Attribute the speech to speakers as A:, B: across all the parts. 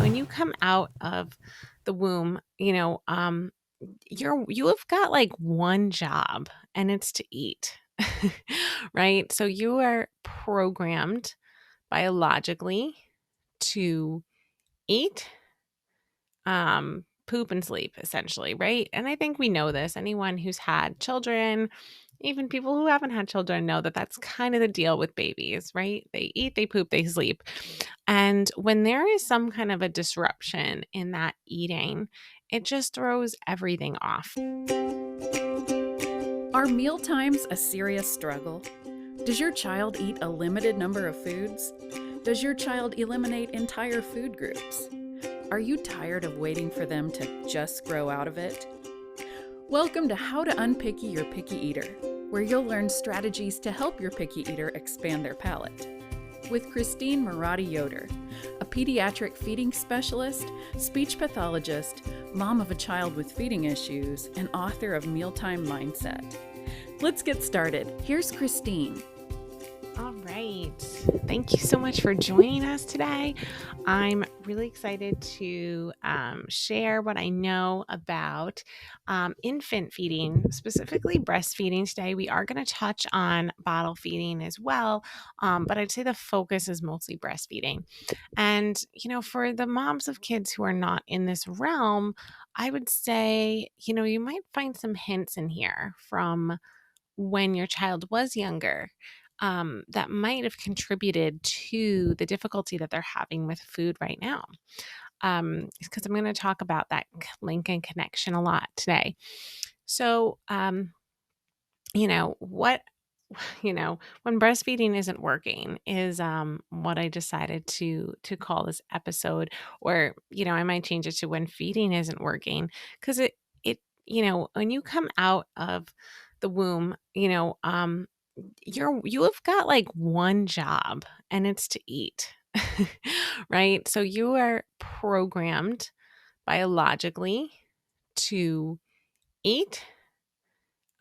A: when you come out of the womb, you have got like one job and it's to eat. Right? So you are programmed biologically to eat, poop and sleep essentially, right? And I think we know this. Anyone who's had children, even people who haven't had children know that that's kind of the deal with babies, right? They eat, they poop, they sleep. And when there is some kind of a disruption in that eating, it just throws everything off.
B: Are meal times a serious struggle? Does your child eat a limited number of foods? Does your child eliminate entire food groups? Are you tired of waiting for them to just grow out of it? Welcome to How to Unpicky Your Picky Eater, where you'll learn strategies to help your picky eater expand their palate. With Christine Marati-Yoder, a pediatric feeding specialist, speech pathologist, mom of a child with feeding issues, and author of Mealtime Mindset. Let's get started. Here's Christine.
A: All right. Thank you so much for joining us today. I'm really excited to share what I know about infant feeding, specifically breastfeeding today. We are going to touch on bottle feeding as well, but I'd say the focus is mostly breastfeeding. And, for the moms of kids who are not in this realm, I would say, you might find some hints in here from when your child was younger, that might have contributed to the difficulty that they're having with food right now. Because I'm going to talk about that link and connection a lot today. So, what, when breastfeeding isn't working is what I decided to call this episode, or, I might change it to when feeding isn't working, because when you come out of the womb, you have got like one job and it's to eat. Right? So you are programmed biologically to eat,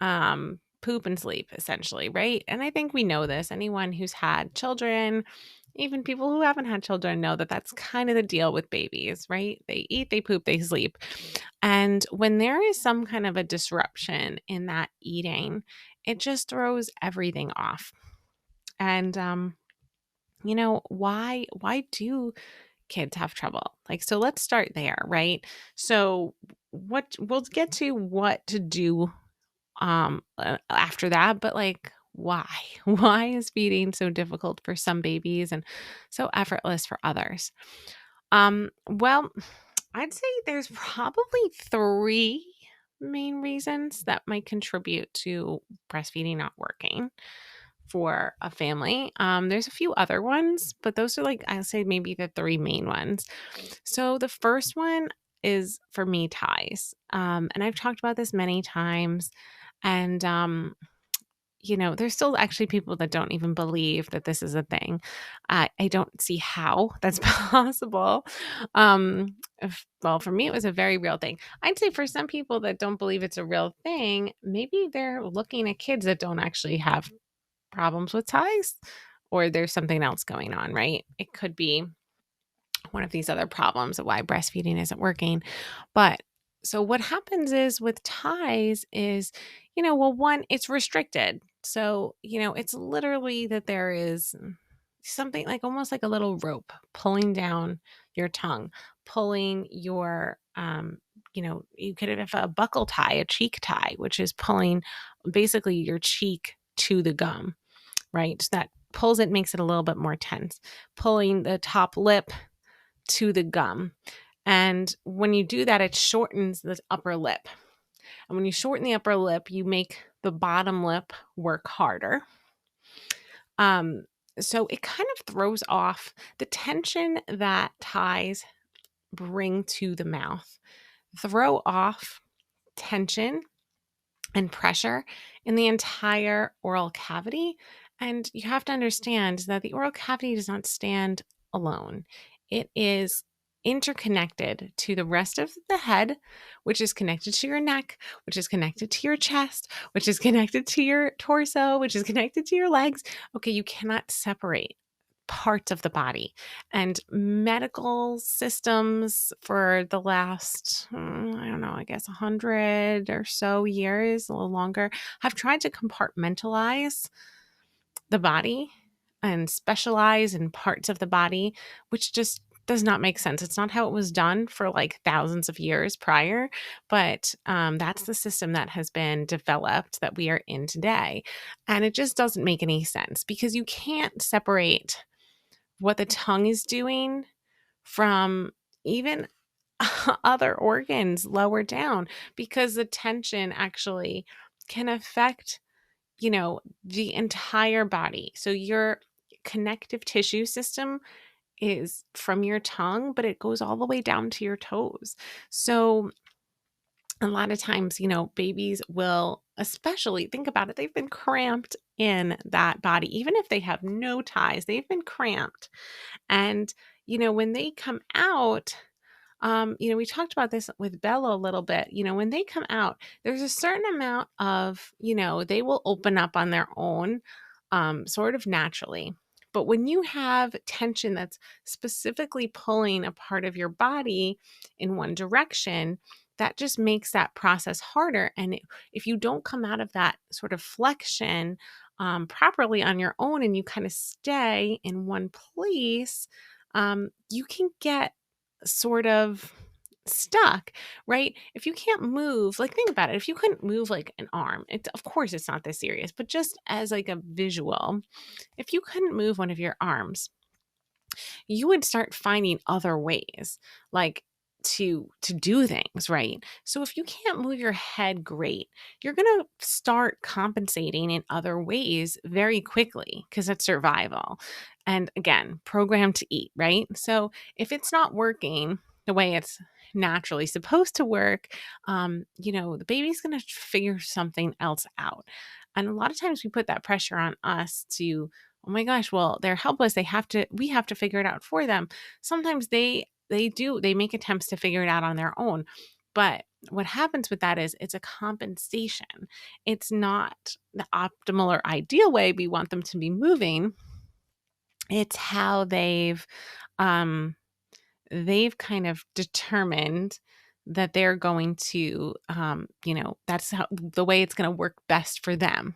A: poop and sleep essentially, right? And I think we know this. Anyone who's had children, even people who haven't had children know that that's kind of the deal with babies, right? They eat, they poop, they sleep. And when there is some kind of a disruption in that eating, it just throws everything off. And why do kids have trouble? So let's start there, right? So what we'll get to what to do after that, but why? Why is feeding so difficult for some babies and so effortless for others? Well, I'd say there's probably three main reasons that might contribute to breastfeeding not working for a family. There's a few other ones, but those are I'll say maybe the three main ones. So the first one is for me ties. And I've talked about this many times. And there's still actually people that don't even believe that this is a thing. I don't see how that's possible. Well, for me, it was a very real thing. I'd say for some people that don't believe it's a real thing, maybe they're looking at kids that don't actually have problems with ties, or there's something else going on, right? It could be one of these other problems of why breastfeeding isn't working. But so what happens is with ties is, one, it's restricted. So, it's literally that there is something almost like a little rope pulling down your tongue, pulling your, you could have a buckle tie, a cheek tie, which is pulling basically your cheek to the gum, right? So that pulls it, makes it a little bit more tense, pulling the top lip to the gum. And when you do that, it shortens the upper lip. And when you shorten the upper lip, you make the bottom lip work harder. So it kind of throws off the tension that ties bring to the mouth. Throw off tension and pressure in the entire oral cavity. And you have to understand that the oral cavity does not stand alone. It is interconnected to the rest of the head, which is connected to your neck, which is connected to your chest, which is connected to your torso, which is connected to your legs. Okay, you cannot separate parts of the body. And medical systems for the last, I don't know, I guess 100 or so years, a little longer, have tried to compartmentalize the body and specialize in parts of the body, which just does not make sense. It's not how it was done for like thousands of years prior, but that's the system that has been developed that we are in today. And it just doesn't make any sense because you can't separate what the tongue is doing from even other organs lower down, because the tension actually can affect, the entire body. So your connective tissue system is from your tongue, but it goes all the way down to your toes. So a lot of times, babies will, especially think about it, they've been cramped in that body. Even if they have no ties, they've been cramped. And, when they come out, we talked about this with Bella a little bit. When they come out, there's a certain amount of, they will open up on their own, sort of naturally. But when you have tension that's specifically pulling a part of your body in one direction, that just makes that process harder. And if you don't come out of that sort of flexion properly on your own and you kind of stay in one place, you can get sort of stuck, right? If you can't move, like think about it. If you couldn't move like an arm, of course it's not this serious, but just as like a visual, if you couldn't move one of your arms, you would start finding other ways like to do things, right? So if you can't move your head great, you're going to start compensating in other ways very quickly because it's survival. And again, programmed to eat, right? So if it's not working the way it's naturally supposed to work, the baby's going to figure something else out. And a lot of times we put that pressure on us to, oh my gosh, well, they're helpless. We have to figure it out for them. Sometimes they make attempts to figure it out on their own. But what happens with that is it's a compensation. It's not the optimal or ideal way we want them to be moving. It's how um they've kind of determined that they're going to that's how the way it's going to work best for them.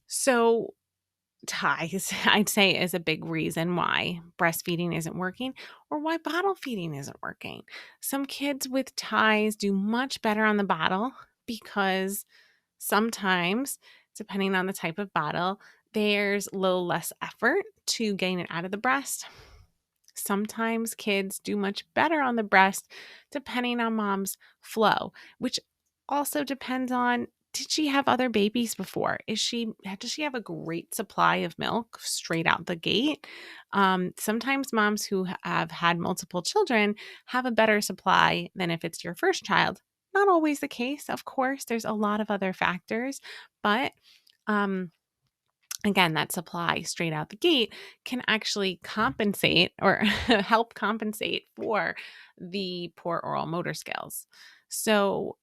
A: So ties, I'd say, is a big reason why breastfeeding isn't working or why bottle feeding isn't working. Some kids with ties do much better on the bottle because sometimes, depending on the type of bottle, there's a little less effort to gain it out of the breast. Sometimes kids do much better on the breast depending on mom's flow, which also depends on, did she have other babies before? Does she have a great supply of milk straight out the gate? Sometimes moms who have had multiple children have a better supply than if it's your first child. Not always the case, of course. There's a lot of other factors, but um, again, that supply straight out the gate can actually compensate or help compensate for the poor oral motor skills. So,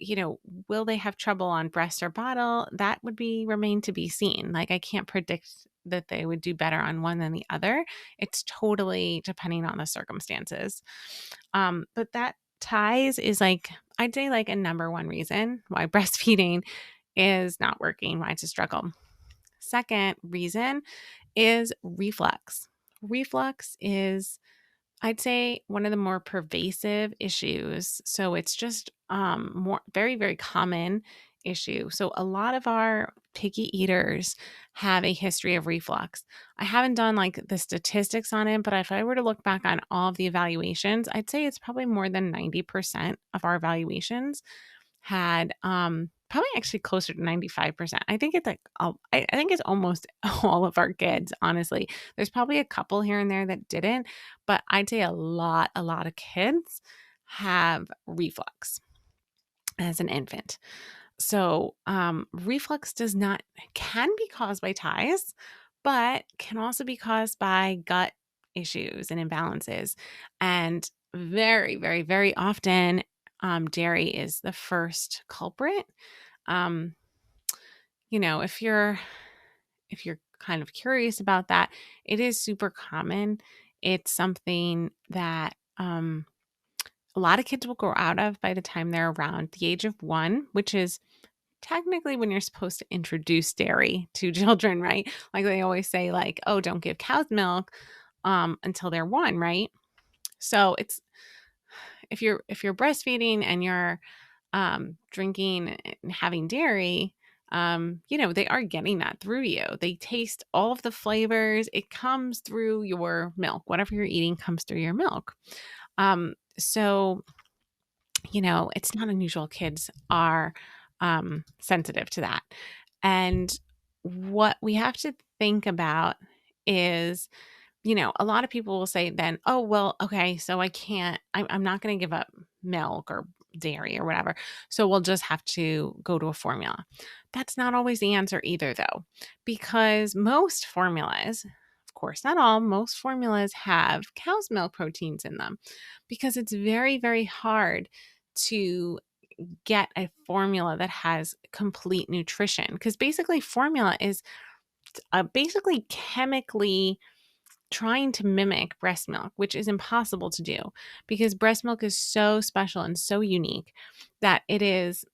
A: will they have trouble on breast or bottle? That would remain to be seen. Like, I can't predict that they would do better on one than the other. It's totally depending on the circumstances. But that ties is like, I'd say, like a number one reason why breastfeeding is not working, why it's a struggle. Second reason is reflux. Reflux is, I'd say, one of the more pervasive issues. So it's just more very, very common issue. So a lot of our picky eaters have a history of reflux. I haven't done like the statistics on it, but if I were to look back on all of the evaluations, I'd say it's probably more than 90% of our evaluations had probably actually closer to 95%. I think it's like I think it's almost all of our kids, honestly. There's probably a couple here and there that didn't, but I'd say a lot of kids have reflux as an infant. So, reflux can be caused by ties, but can also be caused by gut issues and imbalances. And very, very, very often, dairy is the first culprit. Um, if you're kind of curious about that, it is super common. It's something that a lot of kids will grow out of by the time they're around the age of 1, which is technically when you're supposed to introduce dairy to children, right? Like they always say, like, oh, don't give cows milk until they're 1, right? So it's if you're breastfeeding and you're drinking and having dairy, they are getting that through you. They taste all of the flavors. It comes through your milk. Whatever you're eating comes through your milk. So it's not unusual kids are sensitive to that. And what we have to think about is, a lot of people will say then, oh, well, okay, so I'm not going to give up milk or dairy or whatever. So we'll just have to go to a formula. That's not always the answer either, though, because most formulas, of course, not all, most formulas have cow's milk proteins in them because it's very, very hard to get a formula that has complete nutrition because basically formula is basically chemically trying to mimic breast milk, which is impossible to do because breast milk is so special and so unique that it is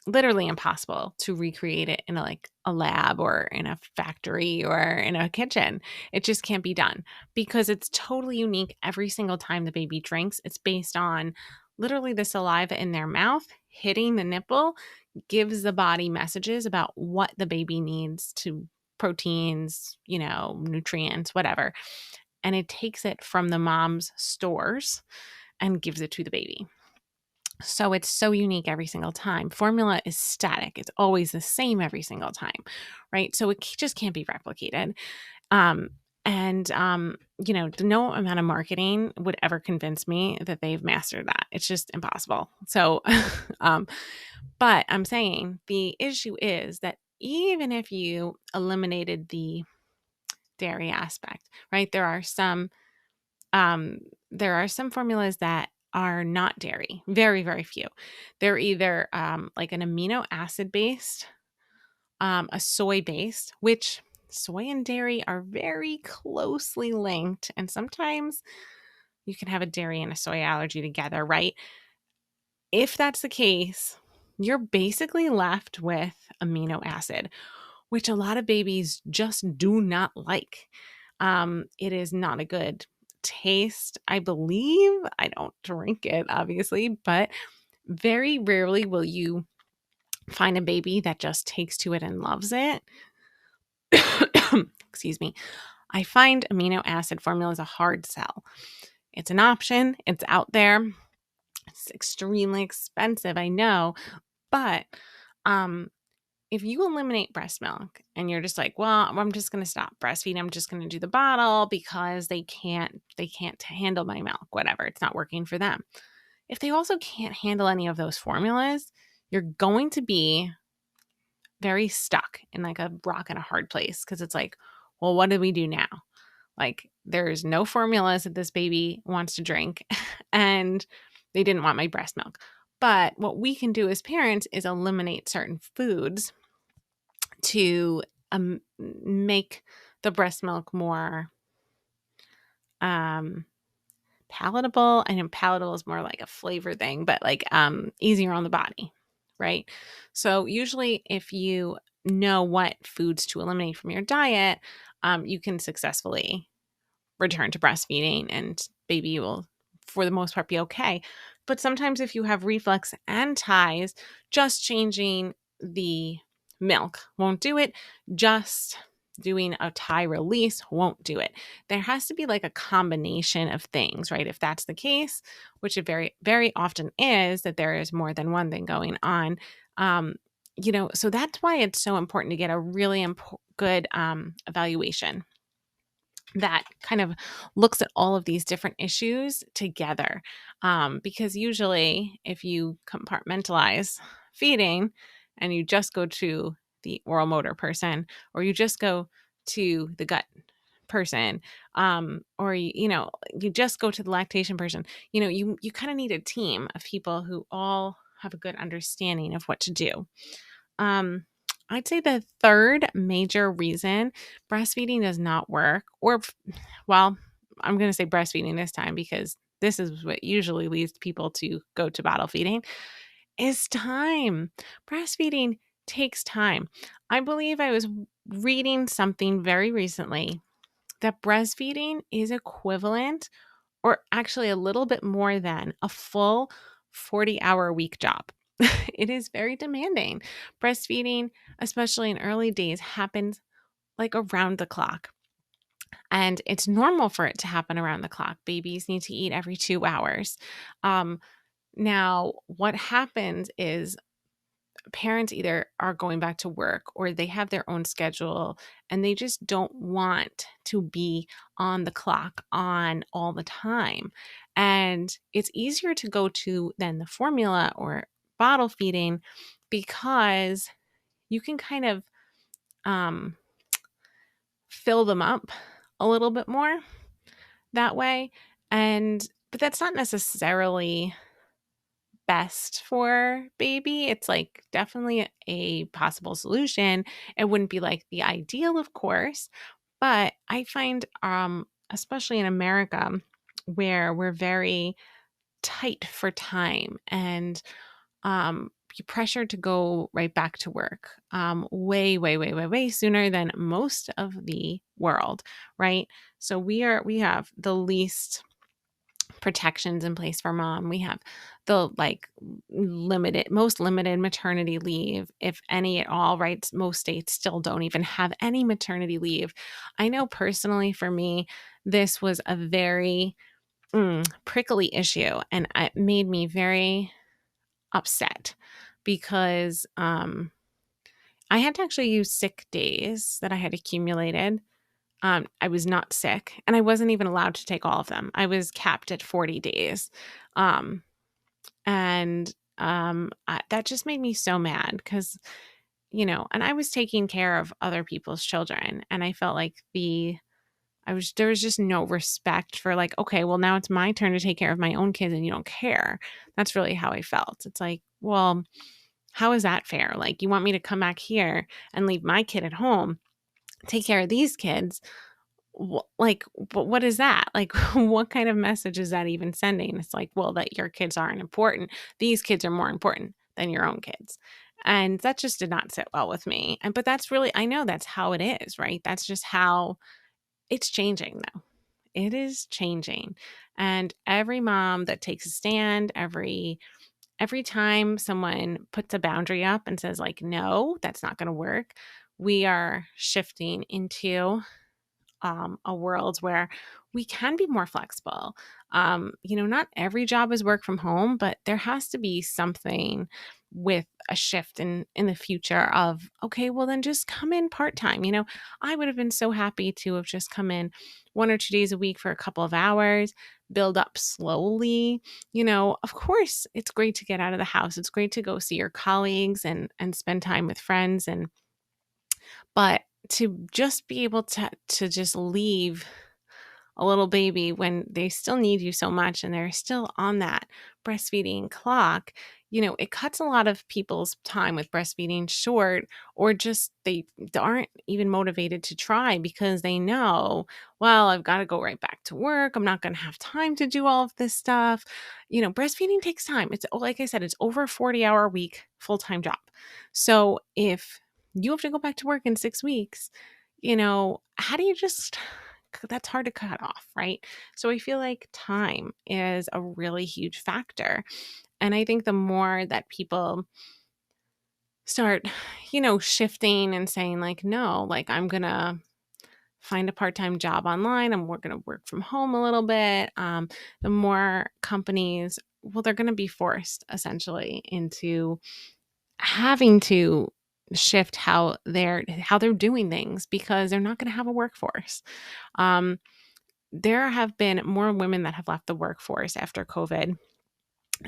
A: literally impossible to recreate it in a lab or in a factory or in a kitchen. It just can't be done because it's totally unique every single time the baby drinks. It's based on literally the saliva in their mouth hitting the nipple gives the body messages about what the baby needs to proteins, nutrients, whatever. And it takes it from the mom's stores and gives it to the baby. So it's so unique every single time. Formula is static. It's always the same every single time, right? So it just can't be replicated. Um, no amount of marketing would ever convince me that they've mastered that. It's just impossible. So, but I'm saying the issue is that even if you eliminated the dairy aspect, right? There are some formulas that are not dairy. Very, very few. They're either like an amino acid based, a soy based, which soy and dairy are very closely linked. And sometimes you can have a dairy and a soy allergy together, right? If that's the case, you're basically left with amino acid, which a lot of babies just do not like. It is not a good taste, I believe. I don't drink it, obviously, but very rarely will you find a baby that just takes to it and loves it. Excuse me. I find amino acid formula is a hard sell. It's an option, it's out there. It's extremely expensive, I know, but if you eliminate breast milk and you're just like, well, I'm just going to stop breastfeeding. I'm just going to do the bottle because they can't handle my milk, whatever. It's not working for them. If they also can't handle any of those formulas, you're going to be very stuck in like a rock and a hard place because it's like, well, what do we do now? Like there's no formulas that this baby wants to drink and they didn't want my breast milk. But what we can do as parents is eliminate certain foods to make the breast milk more palatable. I know palatable is more like a flavor thing, but like easier on the body, right? So usually if you know what foods to eliminate from your diet, you can successfully return to breastfeeding and baby will for the most part be okay. But sometimes if you have reflux and ties, just changing the milk won't do it. Just doing a tie release won't do it. There has to be like a combination of things, right? If that's the case, which it very, very often is, that there is more than one thing going on. So that's why it's so important to get a really good evaluation that kind of looks at all of these different issues together. Because usually, if you compartmentalize feeding and you just go to the oral motor person, or you just go to the gut person, or you just go to the lactation person, you kind of need a team of people who all have a good understanding of what to do. Um, I'd say the third major reason breastfeeding does not work, well, I'm going to say breastfeeding this time because this is what usually leads people to go to bottle feeding, is time. Breastfeeding takes time. I believe I was reading something very recently that breastfeeding is equivalent, or actually a little bit more than, a full 40-hour week job. It is very demanding. Breastfeeding, especially in early days, happens like around the clock. And it's normal for it to happen around the clock. Babies need to eat every 2 hours. Um, Now, what happens is parents either are going back to work or they have their own schedule and they just don't want to be on the clock on all the time. And it's easier to go to than the formula or bottle feeding because you can kind of um, fill them up a little bit more that way. But that's not necessarily best for baby. It's like definitely a possible solution. It wouldn't be like the ideal, of course, but I find especially in America where we're very tight for time and you're pressured to go right back to work way sooner than most of the world, right? So we have the least protections in place for mom. We have the like most limited maternity leave, if any at all, right? Most states still don't even have any maternity leave. I know personally for me, this was a very prickly issue and it made me very upset because I had to actually use sick days that I had accumulated. I was not sick and I wasn't even allowed to take all of them. I was capped at 40 days. Um, that just made me so mad because, and I was taking care of other people's children and I felt like there was just no respect for like, okay, well, now it's my turn to take care of my own kids and you don't care. That's really how I felt. It's like, well, how is that fair? Like, you want me to come back here and leave my kid at home, take care of these kids, what is that? Like, what kind of message is that even sending? It's like, well, that your kids aren't important. These kids are more important than your own kids. And that just did not sit well with me. But that's really, I know that's how it is, right? That's just how it's changing though. It is changing. And every mom that takes a stand, every time someone puts a boundary up and says like, no, that's not going to work, we are shifting into a world where we can be more flexible. Not every job is work from home, but there has to be something with a shift in the future of, okay, well then just come in part-time. I would have been so happy to have just come in 1 or 2 days a week for a couple of hours, build up slowly. Of course it's great to get out of the house. It's great to go see your colleagues and spend time with friends, but to just be able to just leave a little baby when they still need you so much and they're still on that breastfeeding clock, it cuts a lot of people's time with breastfeeding short, or just they aren't even motivated to try because they know, well, I've got to go right back to work. I'm not going to have time to do all of this stuff. Breastfeeding takes time. It's like I said, it's over a 40-hour week full-time job. So if you have to go back to work in 6 weeks, how do you just that's hard to cut off, right? So I feel like time is a really huge factor. And I think the more that people start, shifting and saying like, no, like I'm going to find a part-time job online and we're going to work from home a little bit, the more companies, well, they're going to be forced essentially into having to shift how they're doing things because they're not going to have a workforce. Um, there have been more women that have left the workforce after COVID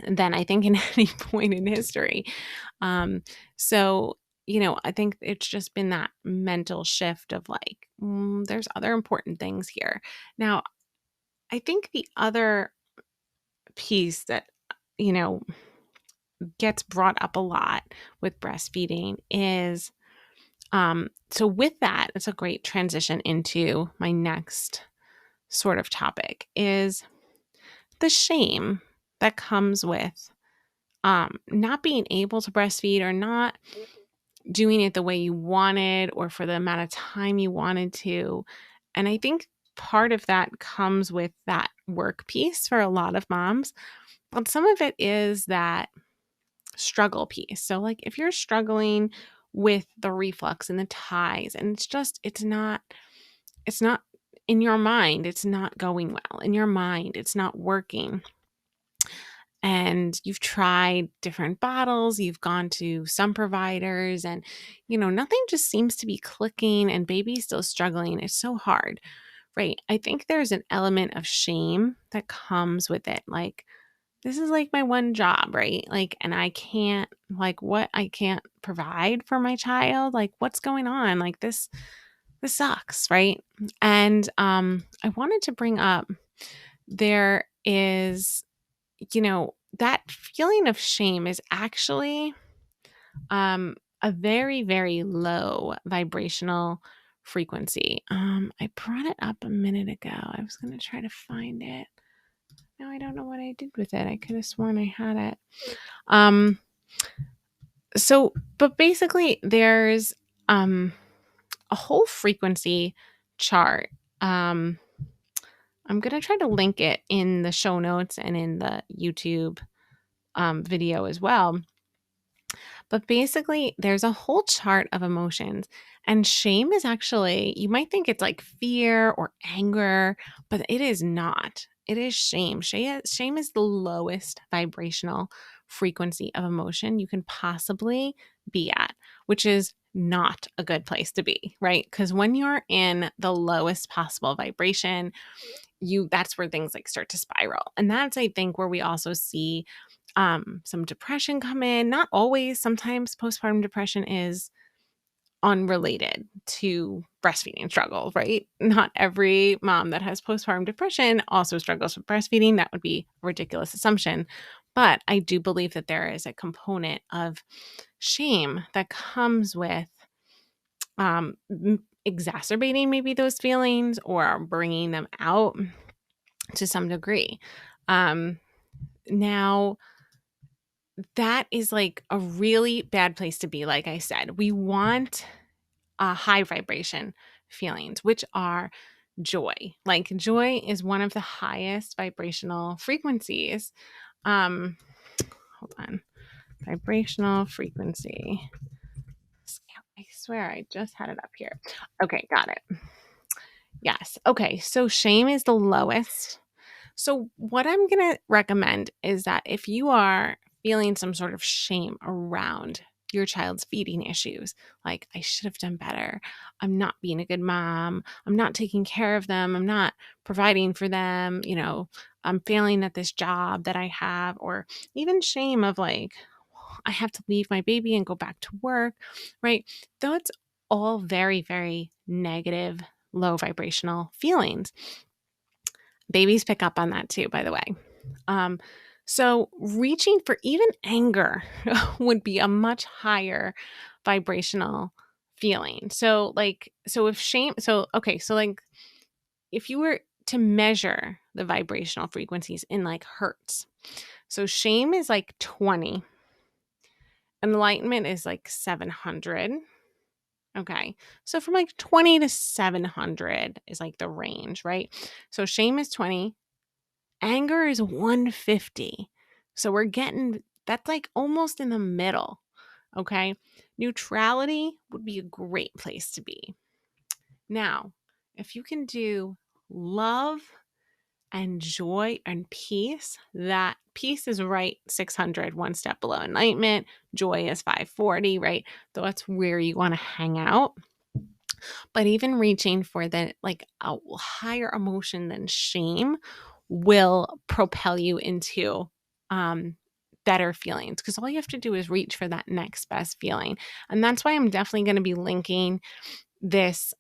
A: than I think in any point in history. Um, so, I think it's just been that mental shift of like, there's other important things here. Now, I think the other piece that, you know, gets brought up a lot with breastfeeding is So with that, it's a great transition into my next sort of topic is the shame that comes with not being able to breastfeed or not doing it the way you wanted or for the amount of time you wanted to. And I think part of that comes with that work piece for a lot of moms, but some of it is that struggle piece. So, like, if you're struggling with the reflux and the ties, and it's not in your mind, it's not going well. In your mind, it's not working and you've tried different bottles, you've gone to some providers, and nothing just seems to be clicking, and baby's still struggling. It's so hard, right? I think there's an element of shame that comes with it. Like, this is like my one job, right? Like, and I can't, like, what I can't provide for my child, like, what's going on? Like, this sucks, right? And I wanted to bring up there is that feeling of shame is actually a very, very low vibrational frequency. I brought it up a minute ago. I was going to try to find it. Now I don't know what I did with it. I could have sworn I had it. But basically, there's a whole frequency chart. I'm going to try to link it in the show notes and in the YouTube video as well. But basically, there's a whole chart of emotions. And shame is actually, you might think it's like fear or anger, but it is not. It is shame. Shame is the lowest vibrational frequency of emotion you can possibly be at, which is not a good place to be, right? Because when you're in the lowest possible vibration, that's where things like start to spiral. And that's, I think, where we also see some depression come in. Not always. Sometimes postpartum depression is unrelated to breastfeeding struggle, right? Not every mom that has postpartum depression also struggles with breastfeeding. That would be a ridiculous assumption. But I do believe that there is a component of shame that comes with exacerbating maybe those feelings or bringing them out to some degree. Now, that is like a really bad place to be. Like I said, we want high vibration feelings, which are joy. Like, joy is one of the highest vibrational frequencies. Hold on. Vibrational frequency. I swear I just had it up here. Okay, got it. Yes. Okay, so shame is the lowest. So, what I'm going to recommend is that if you are feeling some sort of shame around your child's feeding issues, like, I should have done better, I'm not being a good mom, I'm not taking care of them, I'm not providing for them, I'm failing at this job that I have, or even shame of like, I have to leave my baby and go back to work, right? That's all very, very negative, low vibrational feelings. Babies pick up on that too, by the way. So reaching for even anger would be a much higher vibrational feeling. So like, if you were to measure the vibrational frequencies in like hertz, so shame is like 20, enlightenment is like 700. Okay. So from like 20 to 700 is like the range, right? So shame is 20, anger is 150. So that's like almost in the middle. Okay. Neutrality would be a great place to be. Now, if you can do love and joy and peace, that peace is right 600, one step below enlightenment. Joy is 540, right? So that's where you want to hang out. But even reaching for the like a higher emotion than shame will propel you into better feelings, because all you have to do is reach for that next best feeling. And that's why I'm definitely going to be linking this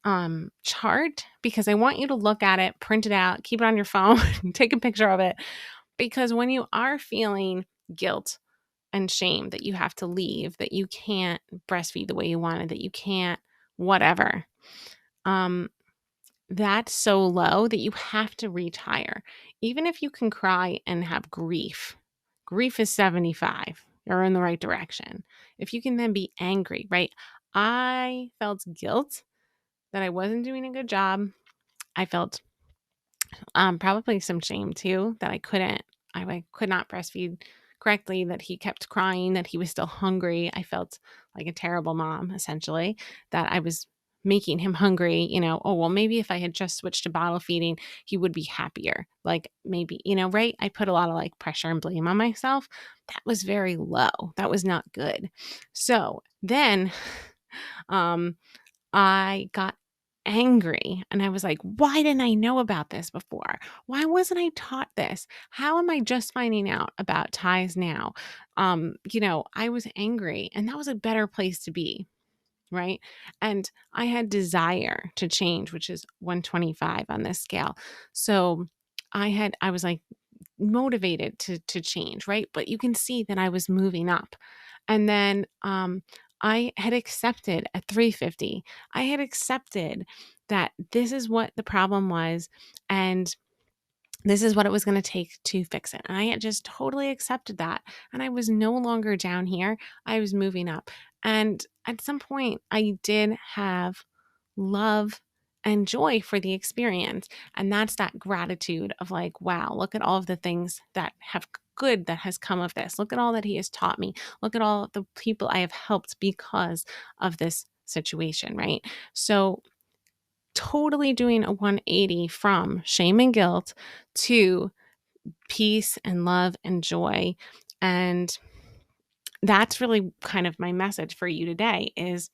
A: chart, because I want you to look at it, print it out, keep it on your phone, take a picture of it. Because when you are feeling guilt and shame that you have to leave, that you can't breastfeed the way you wanted, that you can't whatever. Um, that's so low that you have to reach higher. Even if you can cry and have grief, grief is 75. You're in the right direction. If you can then be angry, right? I felt guilt that I wasn't doing a good job. I felt probably some shame too that I could not breastfeed correctly, that he kept crying, that he was still hungry. I felt like a terrible mom, essentially, that I was making him hungry, oh, well, maybe if I had just switched to bottle feeding, he would be happier. Like maybe, right? I put a lot of like pressure and blame on myself. That was very low. That was not good. So then, um, I got angry and I was like, why didn't I know about this before? Why wasn't I taught this? How am I just finding out about ties now? I was angry and that was a better place to be. Right. And I had desire to change, which is 125 on this scale. So I was like motivated to change, right? But you can see that I was moving up. And then I had accepted at 350. I had accepted that this is what the problem was and this is what it was going to take to fix it. And I had just totally accepted that. And I was no longer down here. I was moving up. And at some point, I did have love and joy for the experience. And that's that gratitude of like, wow, look at all of the things that have good that has come of this. Look at all that he has taught me. Look at all the people I have helped because of this situation, right? So totally doing a 180 from shame and guilt to peace and love and joy. And that's really kind of my message for you today is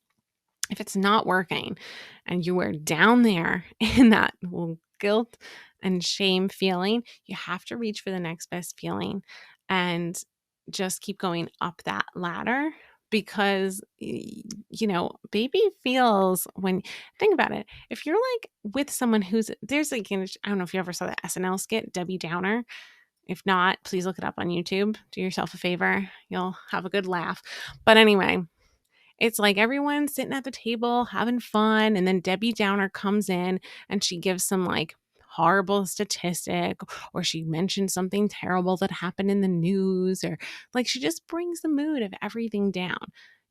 A: if it's not working and you are down there in that guilt and shame feeling, you have to reach for the next best feeling and just keep going up that ladder because baby feels when think about it. If you're like with someone who's there's like I don't know if you ever saw that SNL skit, Debbie Downer. If not, please look it up on YouTube. Do yourself a favor. You'll have a good laugh. But anyway, it's like everyone's sitting at the table having fun, and then Debbie Downer comes in and she gives some like horrible statistic, or she mentions something terrible that happened in the news, or like she just brings the mood of everything down.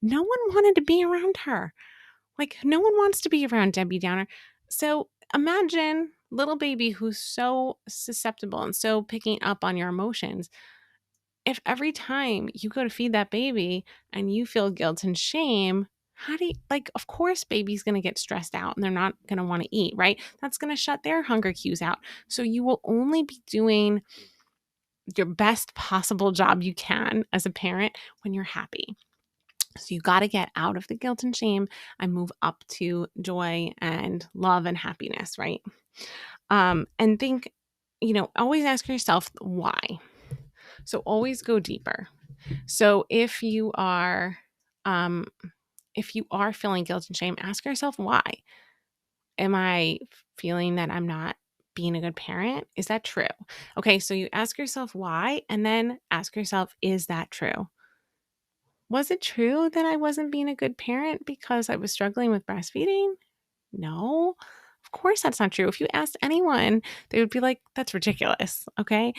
A: No one wanted to be around her. Like, no one wants to be around Debbie Downer. So imagine little baby who's so susceptible and so picking up on your emotions if every time you go to feed that baby and you feel guilt and shame, how do you, like, of course, baby's going to get stressed out and they're not going to want to eat, right? That's going to shut their hunger cues out. So you will only be doing your best possible job you can as a parent when you're happy. So you got to get out of the guilt and shame and move up to joy and love and happiness, right? And think, always ask yourself why. So always go deeper. So um, if you are feeling guilt and shame, ask yourself why. Am I feeling that I'm not being a good parent? Is that true? Okay, so you ask yourself why, and then ask yourself, is that true? Was it true that I wasn't being a good parent because I was struggling with breastfeeding? No, of course that's not true. If you asked anyone, they would be like, that's ridiculous. Okay.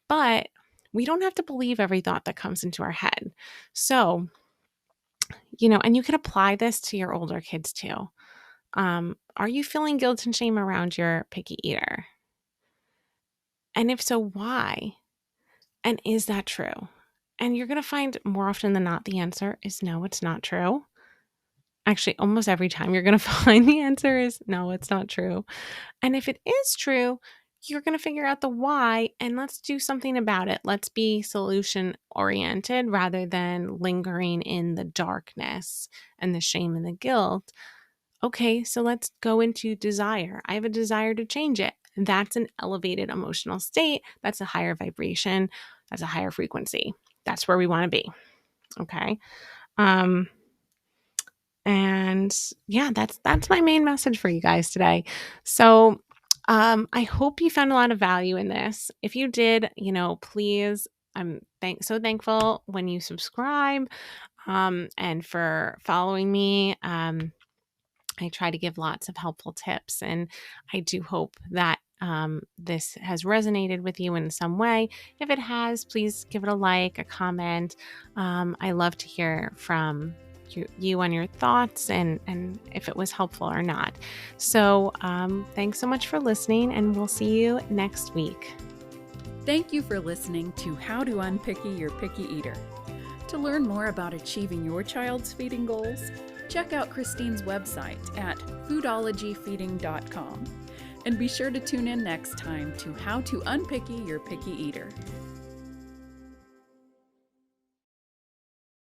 A: But we don't have to believe every thought that comes into our head. So, and you can apply this to your older kids too. Are you feeling guilt and shame around your picky eater? And if so, why? And is that true? And you're going to find more often than not the answer is no, it's not true. Actually, almost every time you're going to find the answer is no, it's not true. And if it is true, you're going to figure out the why and let's do something about it. Let's be solution oriented rather than lingering in the darkness and the shame and the guilt. Okay, so let's go into desire. I have a desire to change it. That's an elevated emotional state. That's a higher vibration. That's a higher frequency. That's where we want to be. Okay. And yeah, that's my main message for you guys today. So I hope you found a lot of value in this. If you did, please, I'm so thankful when you subscribe and for following me. I try to give lots of helpful tips, and I do hope that this has resonated with you in some way. If it has, please give it a like, a comment. I love to hear from you on your thoughts and if it was helpful or not. So thanks so much for listening, and we'll see you next week.
B: Thank you for listening to How to Unpicky Your Picky Eater. To learn more about achieving your child's feeding goals, check out Christine's website at foodologyfeeding.com. And be sure to tune in next time to How to Unpicky Your Picky Eater.